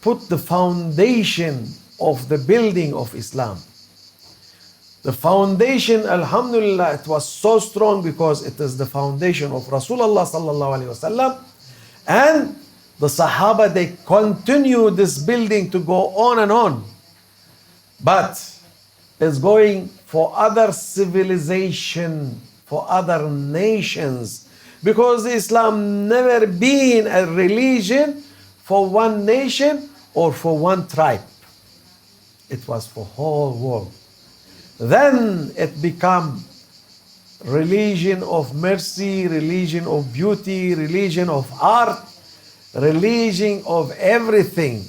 put the foundation of the building of Islam. The foundation, alhamdulillah, it was so strong because it is the foundation of Rasulullah sallallahu alaihi wasallam. And the Sahaba, they continue this building to go on and on. But it's going for other civilization, for other nations. Because Islam never been a religion for one nation or for one tribe. It was for whole world. Then it become religion of mercy, religion of beauty, religion of art, religion of everything.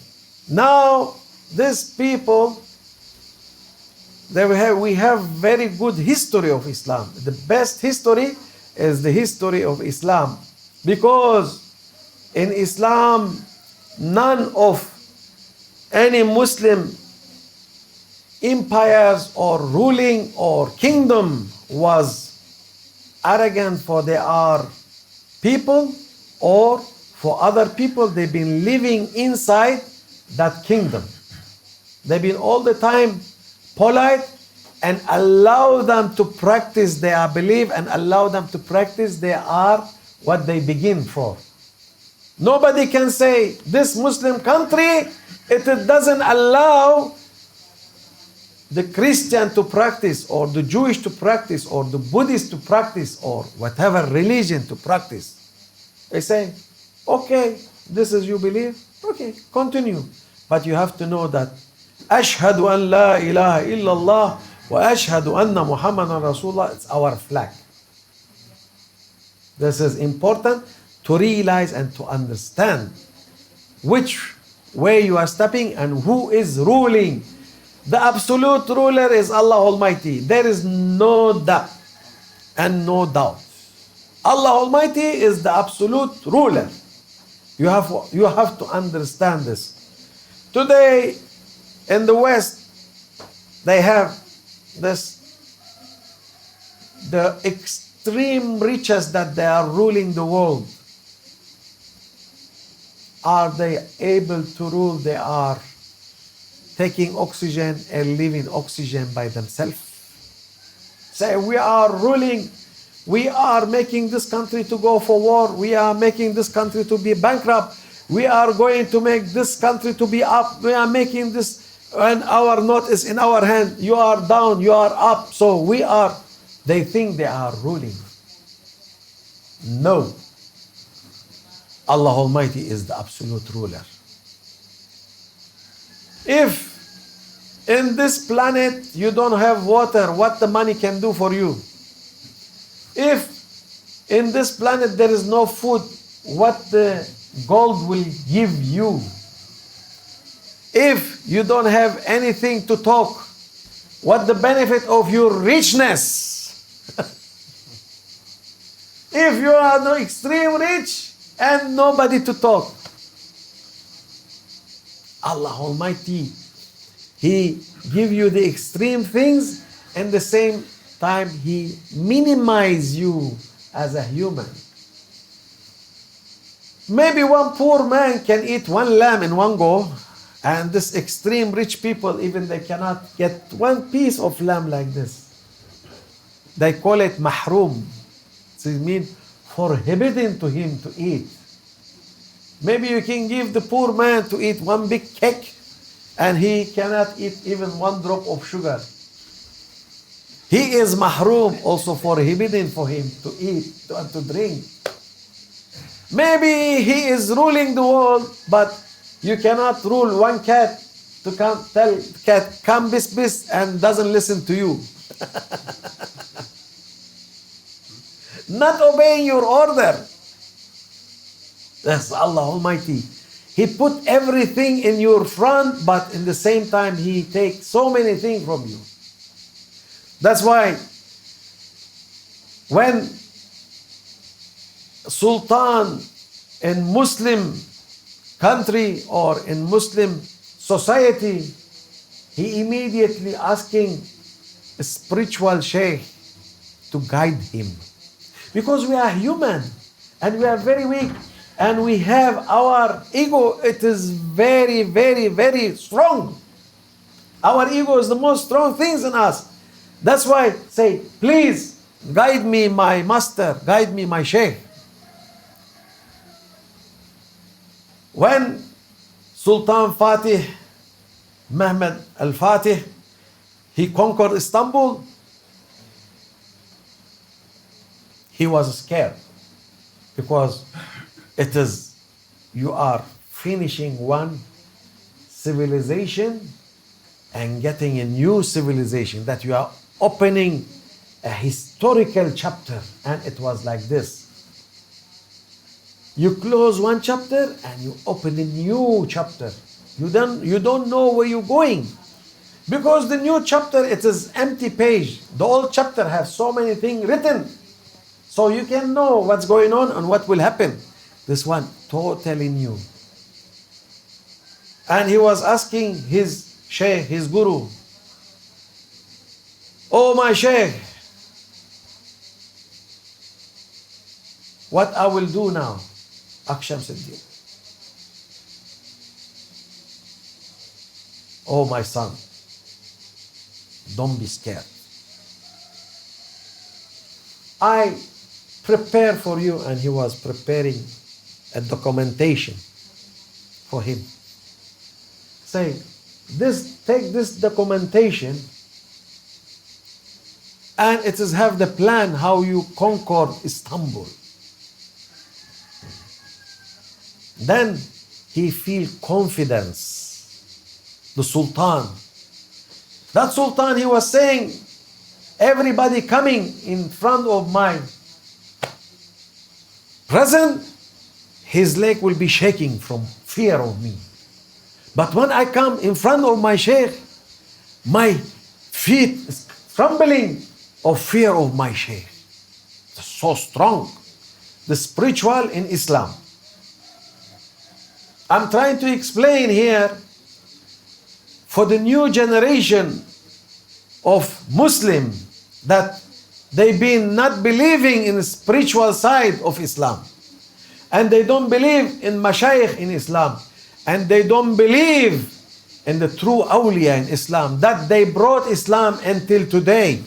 Now, these people, we have very good history of Islam. The best history is the history of Islam. Because in Islam, none of any Muslim empires or ruling or kingdom was arrogant for they are people, or for other people they've been living inside that kingdom. They've been all the time polite and allow them to practice their belief and allow them to practice they are what they begin for. Nobody can say this Muslim country, it doesn't allow the Christian to practice, or the Jewish to practice, or the Buddhist to practice, or whatever religion to practice. They say, okay, this is you believe, okay, continue. But you have to know that Ashhadu an la ilaha illallah wa ashhadu anna Muhammadan Rasulullah, it's our flag. This is important to realize and to understand which way you are stepping and who is ruling. The absolute ruler is Allah Almighty. There is no doubt and no doubt. Allah Almighty is the absolute ruler. You have to understand this. Today in the West, they have this, the extreme riches that they are ruling the world. Are they able to rule? They are taking oxygen and leaving oxygen by themselves. Say, we are ruling, we are making this country to go for war, we are making this country to be bankrupt, we are going to make this country to be up, we are making this, and our note is in our hand, you are down, you are up, so we are, they think they are ruling. No. Allah Almighty is the absolute ruler. If in this planet you don't have water, what the money can do for you? If in this planet there is no food, what the gold will give you? If you don't have anything to talk, what the benefit of your richness? If you are no extreme rich and nobody to talk. Allah Almighty, He give you the extreme things and the same time He minimize you as a human. Maybe one poor man can eat one lamb in one go, and this extreme rich people, even they cannot get one piece of lamb like this. They call it mahrum. It means forbidden to him to eat. Maybe you can give the poor man to eat one big cake, and he cannot eat even one drop of sugar. He is mahrum, also forbidden for him to eat and to drink. Maybe he is ruling the world, but you cannot rule one cat to come tell cat, come bis bis, and doesn't listen to you. Not obeying your order. That's Allah Almighty. He put everything in your front, but in the same time, He takes so many things from you. That's why when Sultan in Muslim country or in Muslim society, he immediately asking a spiritual sheikh to guide him. Because we are human and we are very weak. And we have our ego, it is very, very, very strong. Our ego is the most strong things in us. That's why say, please guide me, my master, guide me, my sheikh. When Sultan Fatih Mehmed Al-Fatih, he conquered Istanbul, he was scared because you are finishing one civilization and getting a new civilization, that you are opening a historical chapter. And it was like this. You close one chapter and you open a new chapter. You don't know where you're going. Because the new chapter, it is empty page. The old chapter has so many things written. So you can know what's going on and what will happen. This one, totally new. And he was asking his sheikh, his guru, oh my sheikh, what I will do now? Aksham Siddiq. Oh my son, don't be scared. I prepare for you. And he was preparing a documentation for him. Say, take this documentation and it is have the plan how you conquered Istanbul. Then he feel confidence. The Sultan. That Sultan, he was saying, everybody coming in front of my present, his leg will be shaking from fear of me. But when I come in front of my sheikh, my feet is trembling of fear of my sheikh. It's so strong. The spiritual in Islam. I'm trying to explain here for the new generation of Muslim that they've been not believing in the spiritual side of Islam. And they don't believe in mashayikh in Islam. And they don't believe in the true awliya in Islam, that they brought Islam until today.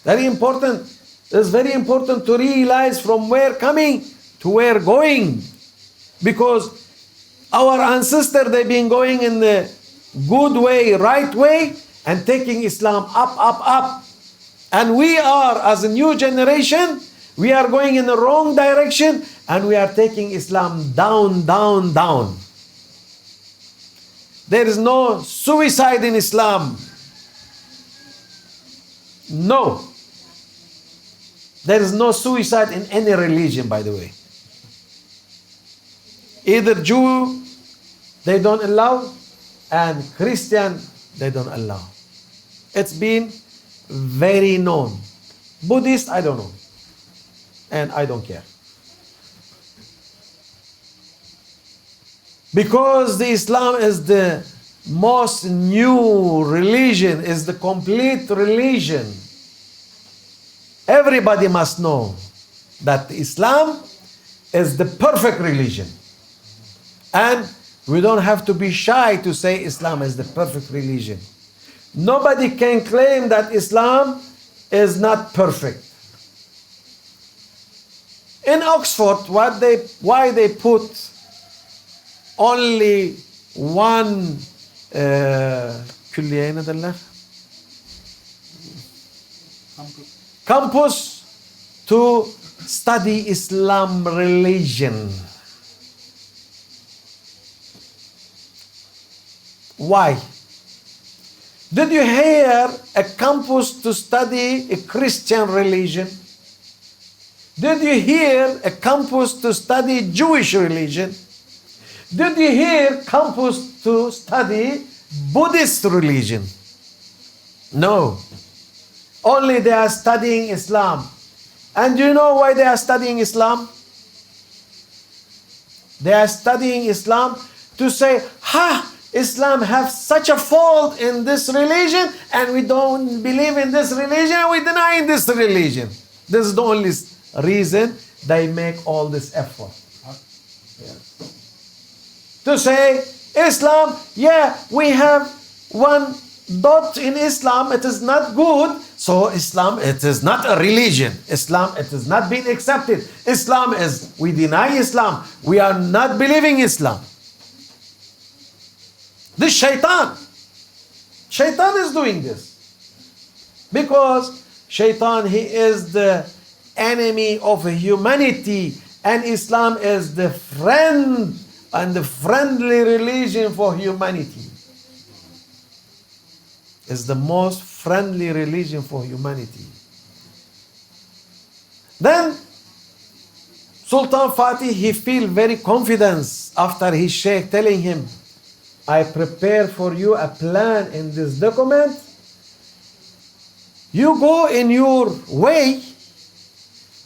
Very important. It's very important to realize from where coming to where going. Because our ancestors, they've been going in the good way, right way, and taking Islam up, up, up. And we are, as a new generation, we are going in the wrong direction, and we are taking Islam down, down, down. There is no suicide in Islam. No. There is no suicide in any religion, by the way. Either Jew, they don't allow, and Christian, they don't allow. It's been very known. Buddhist, I don't know. And I don't care. Because the Islam is the most new religion, is the complete religion. Everybody must know that Islam is the perfect religion. And we don't have to be shy to say Islam is the perfect religion. Nobody can claim that Islam is not perfect. In Oxford, why they put only one külliye ne derler? Campus to study Islam religion. Why? Did you hear a campus to study a Christian religion? Did you hear a campus to study Jewish religion? Did you hear campus to study Buddhist religion? No. Only they are studying Islam. And do you know why they are studying Islam? They are studying Islam to say, Islam has such a fault in this religion, and we don't believe in this religion, and we deny in this religion. This is the only reason they make all this effort. To say, Islam, yeah, we have one dot in Islam, it is not good. So Islam, it is not a religion. Islam, it is not being accepted. Islam is, we deny Islam. We are not believing Islam. This shaitan. Shaitan is doing this. Because shaitan, he is the enemy of humanity. And Islam is the friend and the friendly religion for humanity. Is the most friendly religion for humanity. Then Sultan Fatih, he feel very confident after his sheikh telling him, I prepare for you a plan in this document. You go in your way.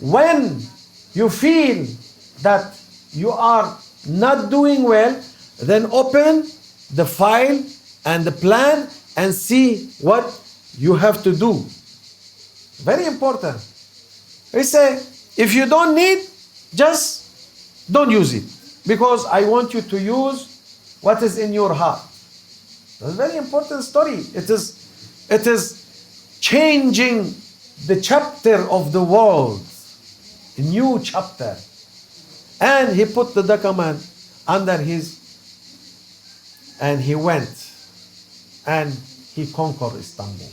When you feel that you are not doing well, then open the file and the plan and see what you have to do. Very important. They say, if you don't need, just don't use it. Because I want you to use what is in your heart. That's a very important story. It is changing the chapter of the world. A new chapter. And he put the document under his, and he went. And he conquered Istanbul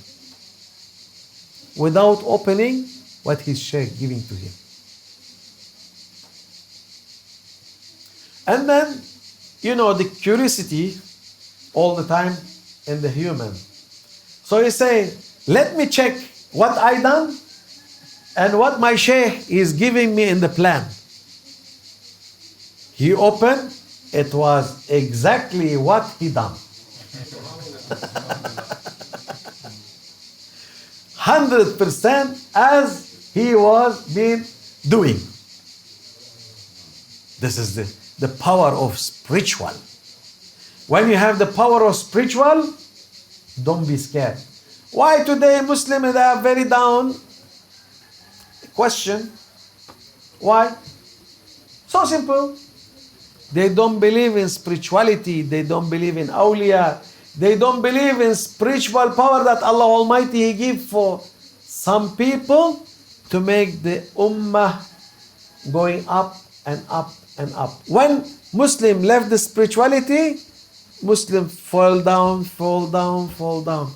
without opening what his sheikh giving to him. And then, you know, the curiosity all the time in the human. So he say, let me check what I done and what my sheikh is giving me in the plan. He opened, it was exactly what he done. 100% as he was been doing. This is the power of spiritual. When you have the power of spiritual, don't be scared. Why today Muslims they are very down? Question. Why? So simple. They don't believe in spirituality. They don't believe in awliya. They don't believe in spiritual power that Allah Almighty He give for some people to make the ummah going up and up and up. When Muslim left the spirituality, Muslim fall down, fall down, fall down.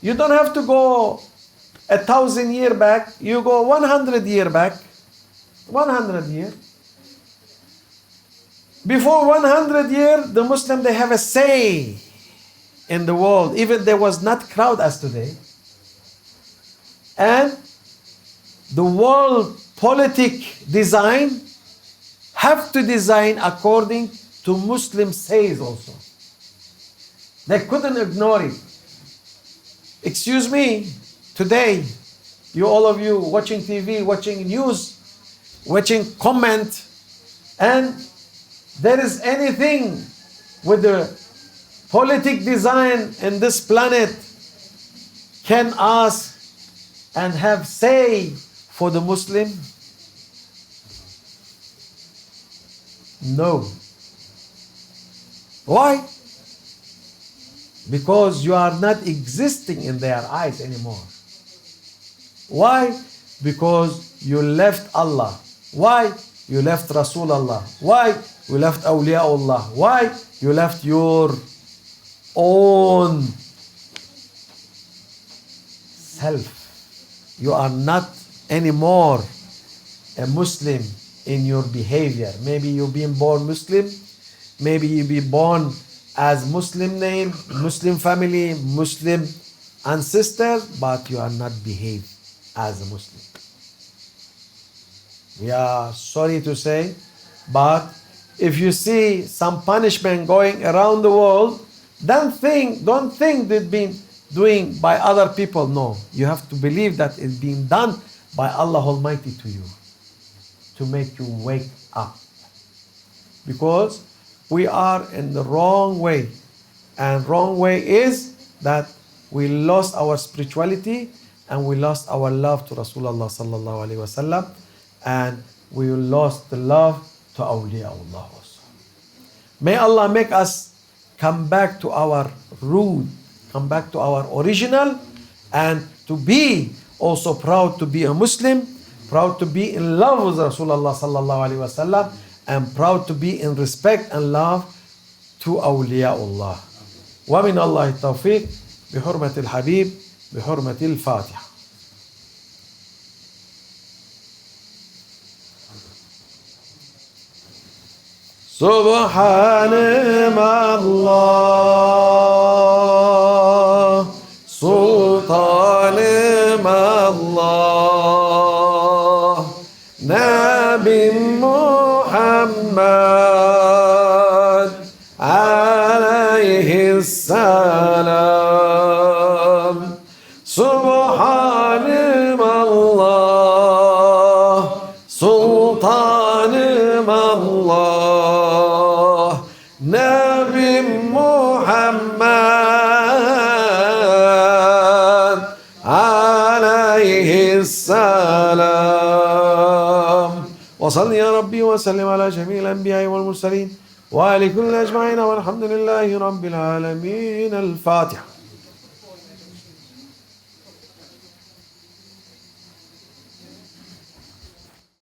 You don't have to go 1,000 years back. You go 100 years back. 100 years. Before 100 years, the Muslim they have a say in the world. Even there was not crowd as today. And the world politic design have to design according to Muslim says also. They couldn't ignore it. Excuse me, today, you all of you watching TV, watching news, watching comment, and there is anything with the politic design in this planet can ask and have say for the Muslim? No. Why? Because you are not existing in their eyes anymore. Why? Because you left Allah. Why? You left Rasulullah. Why? You left Awliyaullah. Why? You left your own self. You are not anymore a Muslim in your behavior. Maybe you've been born Muslim. Maybe you be born as Muslim name, Muslim family, Muslim ancestors, but you are not behaved as a Muslim. We are sorry to say, but if you see some punishment going around the world, don't think that been doing by other people. No, you have to believe that it's being done by Allah Almighty to you to make you wake up. Because we are in the wrong way. And wrong way is that we lost our spirituality and we lost our love to Rasulullah sallallahu alaihi wasallam, and we lost the love to awliyaullah also. May Allah make us come back to our root, come back to our original, and to be also proud to be a Muslim, proud to be in love with Rasulullah sallallahu alaihi wasallam, and proud to be in respect and love to awliyaullah. ومن الله التوفيق بحرمة الحبيب بحرمة الفاتحة. سبحان الله سلطان الله نبي محمد عليه السلام. سبحان الله سلطان الله نبي محمد عليه السلام. وصل يا ربي وسلم على جميع الأنبياء والمرسلين وعلى كل أجمعين والحمد لله رب العالمين. الفاتحة.